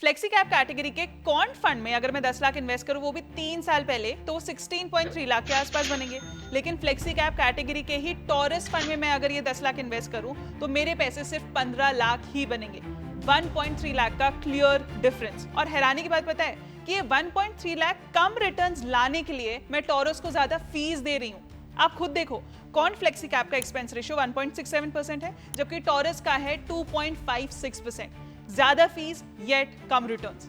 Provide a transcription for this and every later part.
Flexi cap category के कौन fund में अगर मैं 10 लाख इन्वेस्ट करूं वो भी 3 साल पहले तो 16.3 लाख के आसपास बनेंगे। लेकिन फ्लेक्सी कैप कैटेगरी के ही टॉरस फंड में मैं अगर ये 10 लाख इन्वेस्ट करूं तो मेरे पैसे सिर्फ 15 लाख ही बनेंगे। 1.3 लाख का क्लियर डिफरेंस। और हैरानी की बात पता है कि ये 1.3 लाख कम रिटर्न्स लाने के लिए मैं टॉरस को ज्यादा फीस दे रही हूँ। आप खुद देखो, कौन फ्लेक्सी कैप का एक्सपेंस रेशियो 1.67% है जबकि टॉरस का है 2.56%। ज्यादा फीस येट कम रिटर्न्स।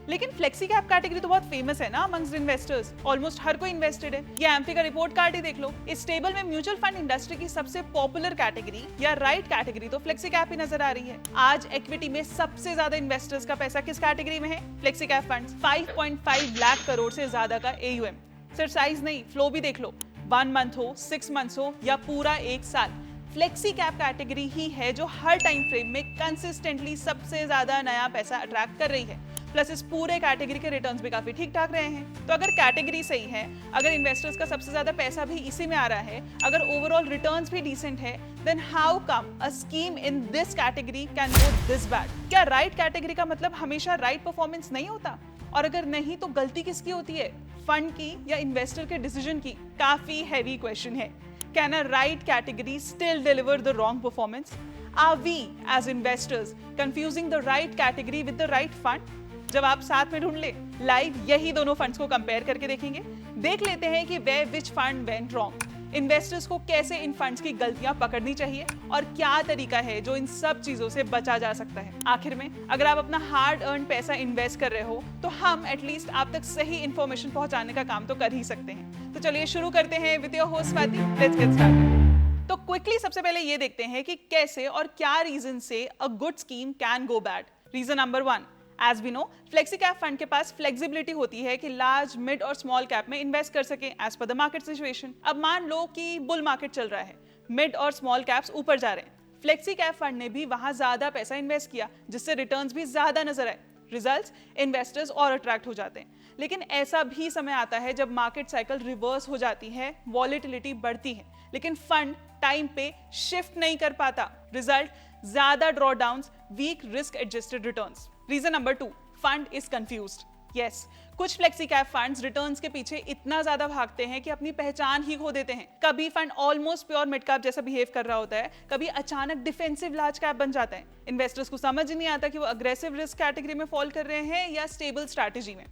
लेकिन फ्लेक्सी कैप कैटेगरी तो बहुत फेमस है ना अमंग्स इन्वेस्टर्स, ऑलमोस्ट हर कोई इन्वेस्टेड है। ये एम्फी का रिपोर्ट कार्ड ही देख लो। इस टेबल में म्यूचुअल फंड इंडस्ट्री की सबसे पॉपुलर कैटेगरी या राइट कैटेगरी तो फ्लेक्सी कैप ही नजर आ रही है। आज इक्विटी में सबसे ज्यादा इन्वेस्टर्स का पैसा किस कैटेगरी में है? Flexi cap funds. 5.5 lakh crore से ज्यादा का AUM। सिर्फ साइज नहीं, फ्लो भी देख लो। 1 मंथ हो, 6 मंथ्स हो या पूरा 1 साल, फ्लेक्सी कैप कैटेगरी ही है जो हर टाइम फ्रेम में कंसिस्टेंटली सबसे ज्यादा नया पैसा अट्रैक्ट कर रही है। प्लस इस पूरे कैटेगरी के रिटर्न्स भी काफी ठीक ठाक रहे हैं। तो अगर कैटेगरी सही है, अगर इन्वेस्टर्स का सबसे ज्यादा पैसा भी इसी में आ रहा है, अगर ओवरऑल रिटर्न्स भी डिसेंट है, then how come a scheme in this category can go this bad? क्या राइट कैटेगरी का मतलब हमेशा राइट परफॉर्मेंस नहीं होता? और अगर नहीं तो गलती किसकी होती है, फंड की या इन्वेस्टर के डिसीजन की? काफी हैवी क्वेश्चन है। Can a right category still deliver the wrong performance? Are we as investors confusing the right category with the right fund? जब आप साथ में ढूंढ ले, लाइव यही दोनों फंड्स को कंपेयर करके देखेंगे। देख लेते हैं कि where which fund went wrong। Investors को कैसे इन फंड्स की गलतियां पकड़नी चाहिए और क्या तरीका है जो इन सब चीजों से बचा जा सकता है। आखिर में अगर आप अपना हार्ड अर्न पैसा इन्वेस्ट कर रहे हो तो हम एटलीस्ट आप तक सही इंफॉर्मेशन पहुंचाने का काम तो कर ही सकते हैं। तो चलिए शुरू करते हैं with your host Swati. Let's get started. तो क्विकली सबसे पहले ये देखते हैं कि कैसे और क्या रीजन से a good scheme can go bad. Reason number 1, as we know, flexi cap fund के पास फ्लेक्सिबिलिटी होती है कि लार्ज, मिड और स्मॉल कैप में इन्वेस्ट कर सके as per the market situation. अब मान लो कि बुल मार्केट चल रहा है, मिड और स्मॉल कैप्स ऊपर जा रहे हैं, फ्लेक्सी कैप फंड ने भी वहां ज्यादा पैसा इन्वेस्ट किया जिससे रिटर्न्स भी ज्यादा नजर आए। रिजल्ट्स, इन्वेस्टर्स और अट्रैक्ट हो जाते हैं। लेकिन ऐसा भी समय आता है जब मार्केट साइकिल रिवर्स हो जाती है, वॉलेटिलिटी बढ़ती है, लेकिन फंड टाइम पे शिफ्ट नहीं कर पाता। रिजल्ट, ज्यादा drawdowns, weak risk adjusted returns. Reason number 2, fund is confused. Yes, कुछ फ्लेक्सी कैप फंड्स रिटर्न्स के पीछे इतना ज्यादा भागते हैं कि अपनी पहचान ही खो देते हैं। कभी fund almost pure mid cap जैसा बिहेव कर रहा होता है, कभी अचानक डिफेंसिव लार्ज कैप बन जाता है। इन्वेस्टर्स को समझ नहीं आता कि वो अग्रेसिव रिस्क कैटेगरी में फॉल कर रहे हैं या स्टेबल स्ट्रैटेजी में।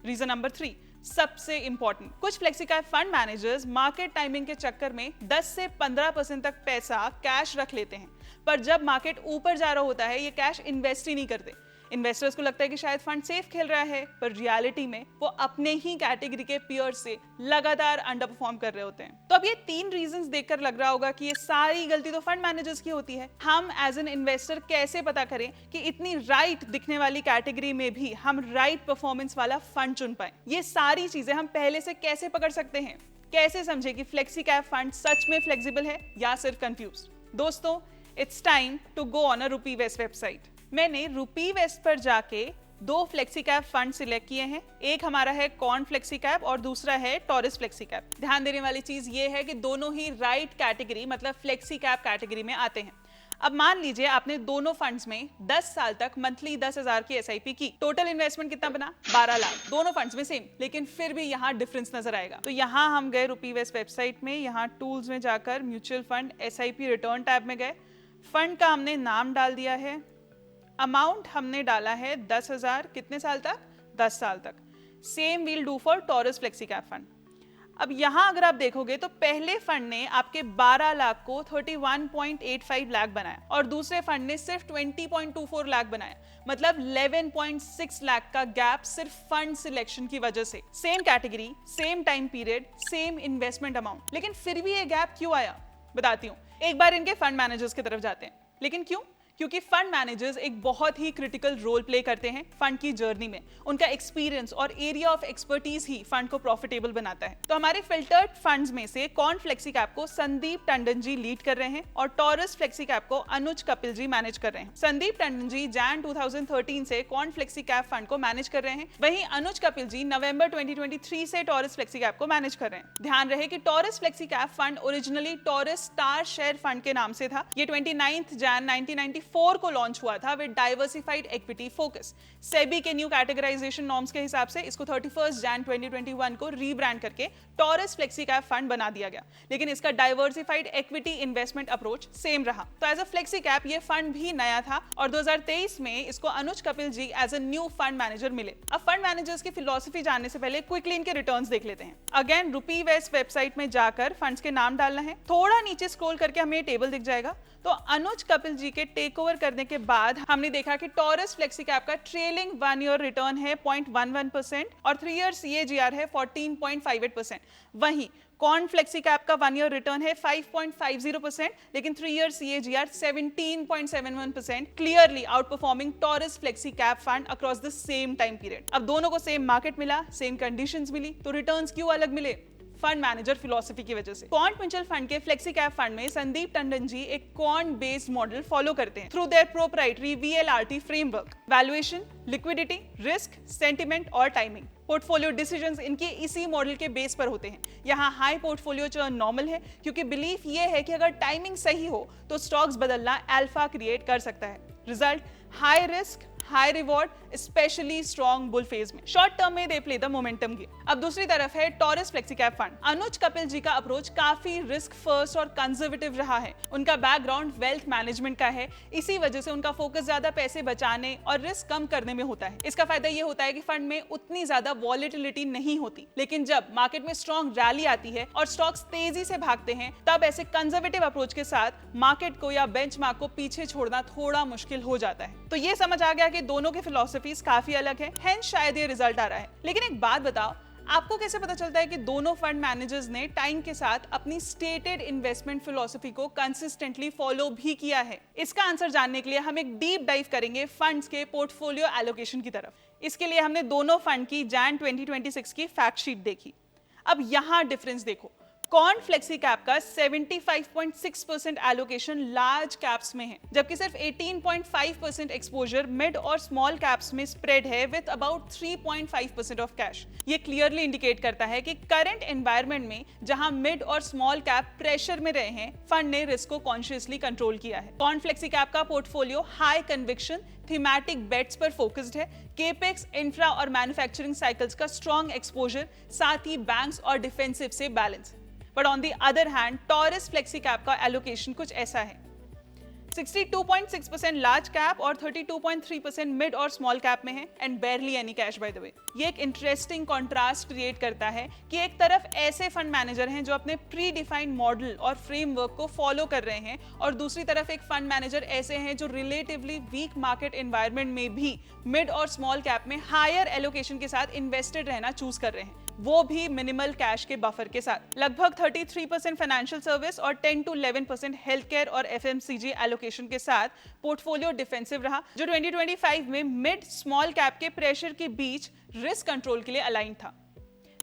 रीजन नंबर 3, सबसे इंपॉर्टेंट, कुछ flexi cap fund managers market timing के चक्कर में 10 से 15% तक पैसा कैश रख लेते हैं, पर जब मार्केट ऊपर जा रहा होता है ये कैश इन्वेस्ट ही नहीं करते। इन्वेस्टर्स को लगता है कि शायद फंड सेफ खेल रहा है, पर रियलिटी में वो अपने ही कैटेगरी के पीयर से लगातार अंडर परफॉर्म कर रहे होते हैं। तो अब ये 3 रीजंस देखकर लग रहा होगा कि ये सारी गलती तो फंड मैनेजर्स की होती है। हम एज एन इन्वेस्टर कैसे पता करें कि इतनी राइट दिखने वाली कैटेगरी में भी हम राइट परफॉर्मेंस वाला फंड चुन पाए? ये सारी चीजें हम पहले से कैसे पकड़ सकते हैं? कैसे समझे कि फ्लेक्सी कैप फंड सच में फ्लेक्सिबल है या सिर्फ कंफ्यूज? दोस्तों, it's time to go on a Rupeevest website. मैंने रूपीवेस्ट पर जाके 2 फ्लेक्सी कैप फंड सिलेक्ट किए हैं। एक हमारा है कॉर्न फ्लेक्सी कैप और दूसरा है टॉरस फ्लेक्सी कैप। ध्यान देने वाली चीज ये है कि दोनों ही राइट कैटेगरी मतलब फ्लेक्सी कैप कैटेगरी में आते हैं। अब मान लीजिए आपने दोनों फंड्स में 10 साल तक मंथली 10,000 की SIP की। टोटल इन्वेस्टमेंट कितना बना? 12 लाख। दोनों फंड्स में सेम, लेकिन फिर भी यहाँ डिफरेंस नजर आएगा। तो यहाँ हम गए रूपीवेस्ट वेबसाइट में, यहाँ टूल्स में जाकर mutual fund SIP return tab में गए। फंड का हमने नाम डाल दिया है, अमाउंट हमने डाला है 10,000। कितने साल तक? 10 साल तक। Same will do for taurus flexi cap fund. अब यहां अगर आप देखोगे तो पहले फंड ने आपके 12 लाख को 31.85 लाख बनाया और दूसरे फंड ने सिर्फ 20.24 लाख बनाया। मतलब 11.6 लाख का गैप सिर्फ फंड सिलेक्शन की वजह से। Same category, same time period, same investment amount, लेकिन फिर भी ये गैप क्यों आया? बताती हूँ। एक बार इनके फंड मैनेजर्स की तरफ जाते हैं। लेकिन क्यों? क्योंकि फंड मैनेजर्स एक बहुत ही क्रिटिकल रोल प्ले करते हैं फंड की जर्नी में। उनका एक्सपीरियंस और area of expertise he fund को प्रॉफिटेबल बनाता है। तो हमारे फिल्टर्ड फंड्स में से कॉर्न फ्लेक्सी कैप को संदीप टंडन जी लीड कर रहे हैं और टॉरस फ्लेक्सी कैप को अनुज कपिल जी मैनेज कर रहे हैं। संदीप टंडन जी जैन 2013 से कॉर्न फ्लेक्सी कैप फंड को मैनेज कर रहे हैं, वहीं अनुज कपिल जी नवंबर 2023 से टॉरस फ्लेक्सी कैप को मैनेज कर रहे हैं। ध्यान रहे कि taurus flexi cap fund originally taurus star share fund के नाम से था। ये 29 जैन 1994 2024 को लॉन्च हुआ था with diversified equity focus. SEBI के न्यू कैटेगराइजेशन नॉर्म्स के हिसाब से इसको 31 जन 2021 को रीब्रांड करके टॉरस फ्लेक्सी कैप फंड बना दिया गया, लेकिन इसका diversified equity investment approach same रहा। तो एज अ फ्लेक्सी कैप ये फंड भी नया था और 2023 में इसको Anuj Kapil ji as a new fund manager मिले। अब फंड मैनेजर्स की फिलॉसफी जानने से पहले क्विकली इनके रिटर्न्स देख लेते हैं। अगेन रुपीवेस्ट वेबसाइट में जाकर फंड्स के नाम डालना है, थोड़ा नीचे स्क्रॉल करके हमें ये टेबल दिख जाएगा। तो अनुज कपिल जी के टेक ओवर करने के बाद हमने देखा कि टॉरस फ्लेक्सी कैप का ट्रेलिंग 1 ईयर रिटर्न है 0.11% और 3 ईयर CAGR है 14.58%। वहीं कॉर्न फ्लेक्सी कैप का 1 ईयर रिटर्न है 5.50%, लेकिन 3 year CAGR 17.71%, clearly out performing taurus flexi cap fund across the same time period. अब दोनों को सेम मार्केट मिला, सेम कंडीशंस मिली, तो रिटर्न्स क्यों अलग मिले? फंड मैनेजर फिलॉसफी की वजह से। क्वांट म्यूचुअल फंड के फ्लेक्सी कैप फंड में संदीप टंडन जी एक क्वांट बेस्ड मॉडल फॉलो करते हैं through their proprietary VLRT framework. Valuation, liquidity, risk, sentiment और टाइमिंग, पोर्टफोलियो डिसीजंस इनके इसी मॉडल के बेस पर होते हैं। यहाँ हाई पोर्टफोलियो चर्न नॉर्मल है क्योंकि बिलीफ ये है कि अगर टाइमिंग सही हो तो स्टॉक्स बदलना अल्फा क्रिएट कर सकता है। Result, high risk high reward, specially strong bull phase में। शॉर्ट टर्म में they play the momentum game. अब दूसरी तरफ है टॉरस फ्लेक्सी कैप फंड। अनुज कपिल जी का अप्रोच काफी रिस्क फर्स्ट और कंजर्वेटिव रहा है। उनका बैकग्राउंड वेल्थ मैनेजमेंट का है, इसी वजह से उनका फोकस ज्यादा पैसे बचाने और रिस्क कम करने में होता है। इसका फायदा ये होता है कि फंड में उतनी ज्यादा वॉलेटिलिटी नहीं होती, लेकिन जब मार्केट में स्ट्रॉन्ग रैली आती है और स्टॉक्स तेजी से भागते हैं, तब ऐसे कंजर्वेटिव अप्रोच के साथ मार्केट को या बेंचमार्क को पीछे छोड़ना थोड़ा मुश्किल हो जाता है। तो ये समझ आ गया कि दोनों के फिलॉसफीज काफी अलग है, हेंस शायद ये रिजल्ट आ रहा है। लेकिन एक बात बताओ, आपको कैसे पता चलता है कि दोनों फंड मैनेजर्स ने टाइम के साथ अपनी स्टेटेड इन्वेस्टमेंट फिलॉसफी को कंसिस्टेंटली फॉलो भी किया है? इसका आंसर जानने के लिए हम एक डीप डाइव करेंगे फंड्स के पोर्टफोलियो एलोकेशन की तरफ। इसके लिए हमने दोनों फंड की जैन 2026 की फैक्ट शीट देखी। अब यहां डिफरेंस देखो, कॉर्न फ्लेक्सी कैप का 75.6% एलोकेशन लार्ज कैप्स में है, जबकि सिर्फ 18.5% एक्सपोजर मिड और स्मॉल कैप्स में स्प्रेड है विद अबाउट 3.5% ऑफ कैश। ये क्लियरली इंडिकेट करता है कि करंट एनवायरनमेंट में जहां मिड और स्मॉल कैप प्रेशर में रहे हैं, फंड ने रिस्क को कॉन्शियसली कंट्रोल किया है। कॉर्न फ्लेक्सी कैप का portfolio high conviction thematic bets पर फोकस्ड है, केपेक्स, इंफ्रा और मैन्युफैक्चरिंग साइकिल्स का स्ट्रॉन्ग एक्सपोजर, साथ ही बैंक्स और डिफेंसिव से balance. But on the other hand Taurus flexi cap का एलोकेशन कुछ ऐसा है, 62.6% लार्ज कैप और 32.3% मिड और स्मॉल कैप में है and बेयरली any cash by the way. ये एक इंटरेस्टिंग कॉन्ट्रास्ट क्रिएट करता है कि एक तरफ ऐसे फंड मैनेजर हैं जो अपने प्री डिफाइंड मॉडल और फ्रेमवर्क को फॉलो कर रहे हैं, और दूसरी तरफ एक फंड मैनेजर ऐसे हैं जो रिलेटिवली वीक मार्केट एनवायरनमेंट में भी मिड और स्मॉल कैप में हायर एलोकेशन के साथ इन्वेस्टेड रहना चूज कर रहे हैं, वो भी मिनिमल कैश के बफर के साथ। लगभग 33% फाइनेंशियल सर्विस और 10 to 11% हेल्थ केयर और FMCG एलोकेशन के साथ पोर्टफोलियो डिफेंसिव रहा, जो 2025 में मिड स्मॉल कैप के प्रेशर के बीच रिस्क कंट्रोल के लिए अलाइन था।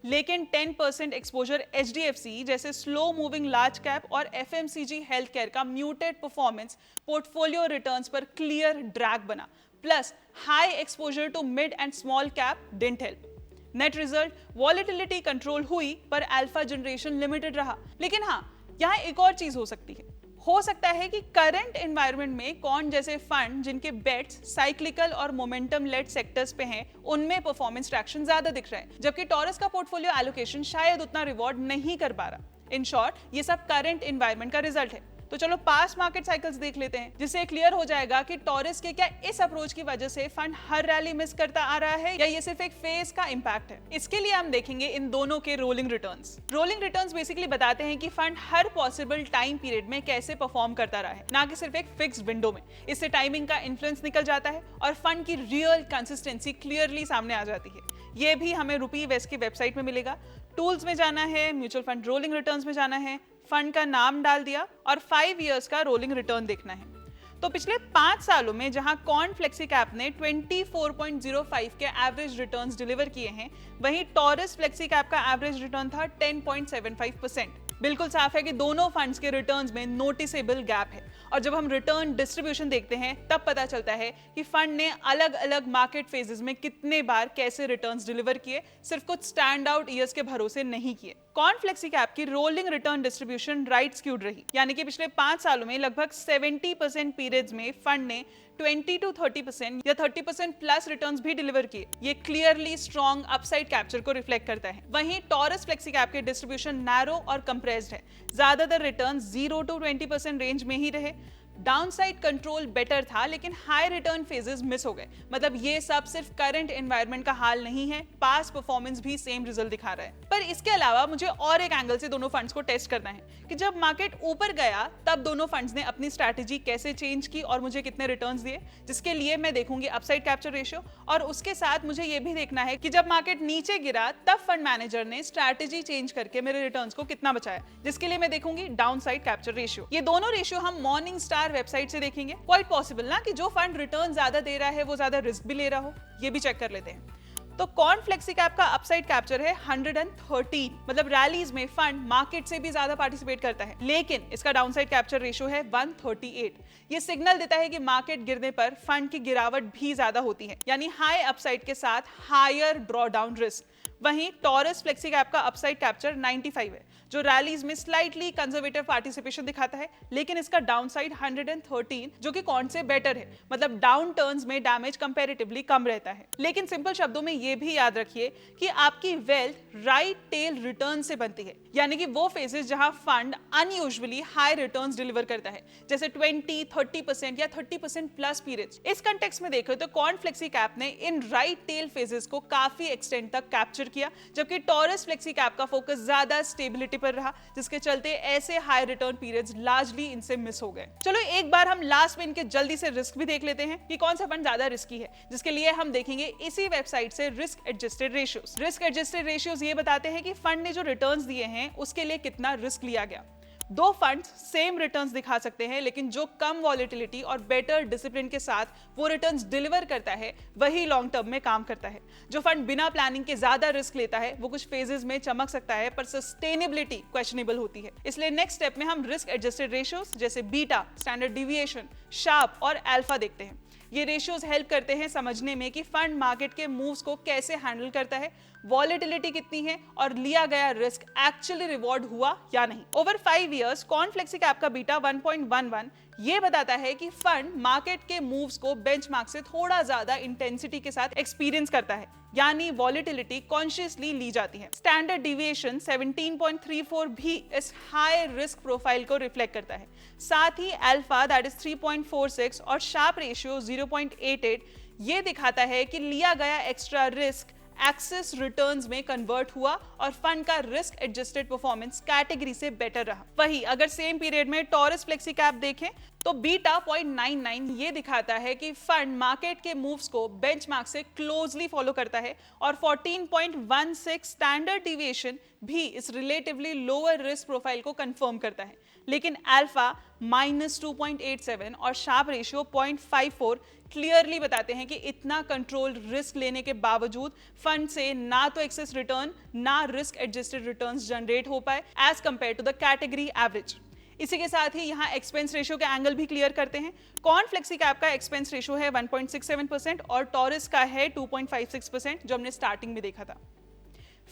लेकिन 10% एक्सपोजर HDFC जैसे स्लो मूविंग लार्ज कैप और FMCG हेल्थ केयर का म्यूटेड परफॉर्मेंस पोर्टफोलियो रिटर्न्स पर क्लियर ड्रैग बना, plus high exposure to mid and small cap didn't help. Net result, volatility control हुई पर अल्फा जनरेशन लिमिटेड रहा। लेकिन हाँ, यहाँ एक और चीज हो सकती है, हो सकता है कि करंट एनवायरनमेंट में कौन जैसे फंड जिनके बेट्स साइक्लिकल और मोमेंटम लेड सेक्टर्स पे हैं, उनमें परफॉर्मेंस ट्रैक्शन ज्यादा दिख रहा है, जबकि टॉरस का पोर्टफोलियो एलोकेशन शायद उतना रिवॉर्ड नहीं कर पा रहा। इन शॉर्ट, ये सब करंट एनवायरनमेंट का रिजल्ट है। तो चलो पास्ट मार्केट साइकिल्स देख लेते हैं, जिससे क्लियर हो जाएगा कि टॉरस के क्या इस अप्रोच की वजह से फंड हर रैली मिस करता आ रहा है या ये सिर्फ एक फेज का इंपैक्ट है। इसके लिए हम देखेंगे इन दोनों के rolling returns. Rolling returns basically बताते हैं कि फंड हर पॉसिबल टाइम पीरियड में कैसे परफॉर्म करता रहा है, ना कि सिर्फ एक फिक्स्ड विंडो में। इससे टाइमिंग का इन्फ्लुएंस निकल जाता है और फंड की रियल कंसिस्टेंसी क्लियरली सामने आ जाती है। ये भी हमें रुपीवेस्ट की वेबसाइट में मिलेगा। टूल्स में जाना है, म्यूचुअल फंड रोलिंग रिटर्न्स में जाना है, फंड का नाम डाल दिया और 5 इयर्स का रोलिंग रिटर्न देखना है। तो पिछले 5 सालों में जहां कॉर्न फ्लेक्सी कैप ने 24.05 के एवरेज रिटर्न्स डिलीवर किए हैं, वहीं टॉरस फ्लेक्सी कैप का एवरेज रिटर्न था 10.75%। बिल्कुल साफ है कि दोनों फंड्स के रिटर्न्स में नोटिसेबल गैप है, और जब हम रिटर्न डिस्ट्रीब्यूशन देखते हैं तब पता चलता है कि फंड ने अलग अलग मार्केट फेजेस में कितने बार कैसे रिटर्न्स डिलीवर किए, सिर्फ कुछ स्टैंड आउट ईयर्स के भरोसे नहीं किए। कॉर्न फ्लेक्सी कैप की rolling return distribution right skewed रही, यानी कि पिछले 5 सालों में लगभग 70% पीरियड्स में फंड ने 20 to 30% या 30% प्लस रिटर्न्स भी डिलीवर किए। ये क्लियरली स्ट्रॉन्ग अपसाइड कैप्चर को रिफ्लेक्ट करता है। वहीं टॉरस फ्लेक्सी कैप के डिस्ट्रीब्यूशन नैरो और कंप्रेस्ड है, ज्यादातर रिटर्न्स 0 to 20% रेंज में ही रहे। डाउनसाइड कंट्रोल बेटर था, लेकिन हाई रिटर्न फेजेस मिस हो गए। मतलब ये सब सिर्फ करंट एनवायरनमेंट का हाल नहीं है, पास्ट परफॉर्मेंस भी सेम रिजल्ट दिखा रहा है। पर इसके अलावा मुझे और एक एंगल से दोनों फंड्स को टेस्ट करना है कि जब मार्केट ऊपर गया तब दोनों फंड्स ने अपनी स्ट्रैटेजी कैसे चेंज की और मुझे कितने रिटर्न्स दिए, जिसके लिए मैं देखूंगी अपसाइड कैप्चर रेशियो। और उसके साथ मुझे ये भी देखना है कि जब मार्केट नीचे गिरा तब फंड मैनेजर ने स्ट्रैटेजी चेंज करके मेरे रिटर्न्स को कितना बचाया, जिसके लिए मैं देखूंगी डाउनसाइड कैप्चर रेशियो। ये दोनों रेशियो हम मॉर्निंग स्टार वेबसाइट से देखेंगे। क्वाइट पॉसिबल ना कि जो फंड रिटर्न ज्यादा दे रहा है वो ज्यादा रिस्क भी ले रहा हो, ये भी चेक कर लेते हैं। तो कॉर्न फ्लेक्सी कैप का अपसाइड कैप्चर है 113, मतलब रैलीज में फंड मार्केट से भी ज्यादा पार्टिसिपेट करता है, लेकिन इसका डाउनसाइड कैप्चर रेशियो है 138। ये सिग्नल देता है कि मार्केट गिरने पर फंड की गिरावट भी ज्यादा होती है, यानी हाई अपसाइड के साथ हायर ड्रॉ डाउन रिस्क। वहीं टॉरस फ्लेक्सी कैप का अपसाइड कैप्चर 95 है, जो रैलीज में स्लाइटली कंजर्वेटिव पार्टिसिपेशन दिखाता है, लेकिन इसका डाउनसाइड 113 जो कि कौन से बेटर है, मतलब डाउन टर्न्स में डैमेज कंपैरेटिवली कम रहता है। लेकिन सिंपल शब्दों में ये भी याद रखिए कि आपकी वेल्थ राइट टेल रिटर्न से बनती है, यानी कि वो फेजेस जहां fund unusually high returns deliver करता है, जैसे 20, 30% या 30% प्लस पीरियड्स। इस कंटेक्स्ट में देखो तो कॉर्न फ्लेक्सी कैप ने इन राइट टेल फेजेस को काफी एक्सटेंड तक कैप्चर किया, जबकि टॉरस फ्लेक्सी कैप का फोकस ज्यादा स्टेबिलिटी पर रहा, जिसके चलते ऐसे हाई रिटर्न पीरियड्स लार्जली इनसे मिस हो गए। चलो एक बार हम लास्ट में इनके जल्दी से रिस्क भी देख लेते हैं कि कौन सा फंड ज्यादा रिस्की है, जिसके लिए हम देखेंगे इसी वेबसाइट से risk adjusted ratios. Risk adjusted ratios ये बताते हैं कि फंड ने जो रिटर्न्स दिए हैं उसके लिए कितना रिस्क लिया गया। दो फंड्स सेम रिटर्न्स दिखा सकते हैं, लेकिन जो कम वॉलेटिलिटी और बेटर डिसिप्लिन के साथ वो रिटर्न्स डिलीवर करता है वही लॉन्ग टर्म में काम करता है। जो फंड बिना प्लानिंग के ज्यादा रिस्क लेता है वो कुछ फेजेस में चमक सकता है, पर सस्टेनेबिलिटी क्वेश्चनेबल होती है। इसलिए नेक्स्ट स्टेप में हम रिस्क एडजस्टेड रेशियोज जैसे बीटा, स्टैंडर्ड डिविएशन, शार्प और अल्फा देखते हैं। ये रेशियोज हेल्प करते हैं समझने में कि फंड मार्केट के मूव्स को कैसे हैंडल करता है, वॉलेटिलिटी कितनी है और लिया गया रिस्क एक्चुअली रिवॉर्ड हुआ या नहीं। Over 5 years corn flexi cap का बीटा 1.11 ये बताता है कि फंड मार्केट के मूव्स को बेंचमार्क से थोड़ा ज्यादा इंटेंसिटी के साथ एक्सपीरियंस करता है, यानी वॉलेटिलिटी कॉन्शियसली ली जाती है। स्टैंडर्ड डिविएशन 17.34 भी इस हाई रिस्क प्रोफाइल को रिफ्लेक्ट करता है। साथ ही अल्फा दैट इज 3.46 और शार्प रेशियो 0.88 ये दिखाता है कि लिया गया एक्स्ट्रा रिस्क एक्सेस रिटर्न्स में कन्वर्ट हुआ और फंड का रिस्क एडजस्टेड परफॉर्मेंस कैटेगरी से बेटर रहा। वही अगर सेम पीरियड में टॉरस फ्लेक्सी कैप देखें तो बीटा 0.99 ये दिखाता है कि फंड मार्केट के मूव्स को बेंचमार्क से क्लोजली फॉलो करता है और 14.16 स्टैंडर्ड डिविएशन भी इस रिलेटिवली लोअर रिस्क प्रोफाइल को कंफर्म करता है। लेकिन अल्फा -2.87 और शार्प रेशियो 0.54 क्लियरली बताते हैं कि इतना कंट्रोल रिस्क लेने के बावजूद फंड से ना तो एक्सेस रिटर्न ना रिस्क एडजस्टेड रिटर्न्स जनरेट हो पाए as compare to the category average. इसी के साथ ही यहाँ एक्सपेंस रेशियो के एंगल भी क्लियर करते हैं। कॉर्न फ्लेक्सी कैप का एक्सपेंस रेशियो है 1.67% और टॉरस का है 2.56%, जो हमने स्टार्टिंग में देखा था।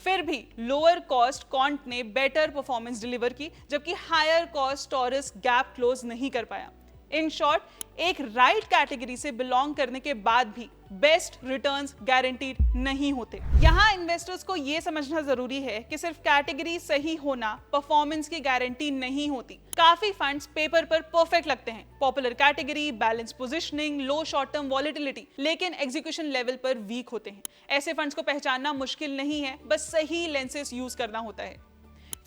फिर भी लोअर कॉस्ट कॉन्ट ने बेटर परफॉर्मेंस डिलीवर की, जबकि higher cost Taurus gap close नहीं कर पाया। इन शॉर्ट, एक राइट कैटेगरी से बिलोंग करने के बाद भी बेस्ट रिटर्न्स गारंटीड नहीं होते। यहाँ इन्वेस्टर्स को यह समझना जरूरी है कि सिर्फ कैटेगरी सही होना परफॉर्मेंस की गारंटी नहीं होती। काफी फंड्स पेपर पर परफेक्ट लगते हैं, पॉपुलर कैटेगरी, बैलेंस पोजीशनिंग, लो शॉर्ट टर्म वॉलेटिलिटी, लेकिन एग्जीक्यूशन लेवल पर वीक होते हैं। ऐसे फंड्स को पहचानना मुश्किल नहीं है, बस सही लेंसेज यूज करना होता है।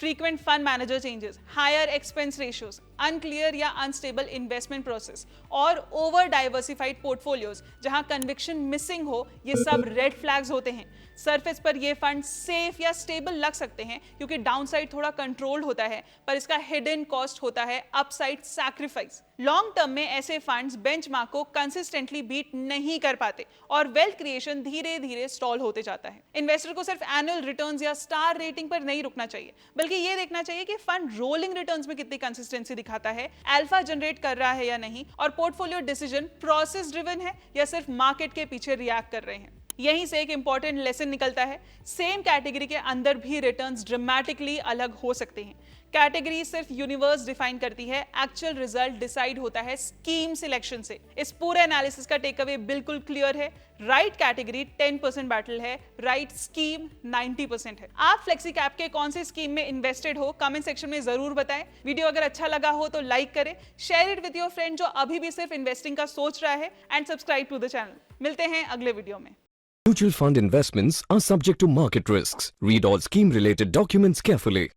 frequent fund manager changes, higher expense ratios, unclear या unstable investment process और over diversified portfolios जहां conviction missing हो, ये सब red flags होते हैं। सरफेस पर ये फंड सेफ या स्टेबल लग सकते हैं क्योंकि डाउनसाइड थोड़ा कंट्रोल्ड होता है, पर इसका हिडन कॉस्ट होता है अपसाइड सैक्रिफाइस। लॉन्ग टर्म में ऐसे फंड्स बेंचमार्क को कंसिस्टेंटली बीट नहीं कर पाते और वेल्थ क्रिएशन धीरे धीरे स्टॉल होते जाता है। इन्वेस्टर को सिर्फ एनुअल रिटर्न्स या स्टार रेटिंग पर नहीं रुकना चाहिए, बल्कि ये देखना चाहिए कि फंड रोलिंग रिटर्न्स में कितनी कंसिस्टेंसी दिखाता है, अल्फा जनरेट कर रहा है या नहीं, और पोर्टफोलियो डिसीजन प्रोसेस ड्रिवन है या सिर्फ मार्केट के पीछे रिएक्ट कर रहे हैं। यहीं से एक इंपॉर्टेंट लेसन निकलता है, सेम कैटेगरी के अंदर भी रिटर्न्स ड्रामेटिकली अलग हो सकते हैं। कैटेगरी सिर्फ यूनिवर्स डिफाइन करती है, एक्चुअल रिजल्ट डिसाइड होता है स्कीम सिलेक्शन से। इस पूरे एनालिसिस का टेक अवे बिल्कुल क्लियर है, राइट कैटेगरी 10% बैटल है, राइट स्कीम 90% है। आप फ्लेक्सी कैप के कौन से स्कीम में इन्वेस्टेड हो, कमेंट सेक्शन में जरूर बताएं। वीडियो अगर अच्छा लगा हो तो लाइक करें, share it with your friend जो अभी भी सिर्फ इन्वेस्टिंग का सोच रहा है, and subscribe to the channel. मिलते हैं अगले वीडियो में। Mutual fund investments are subject to market risks. Read all scheme-related documents carefully.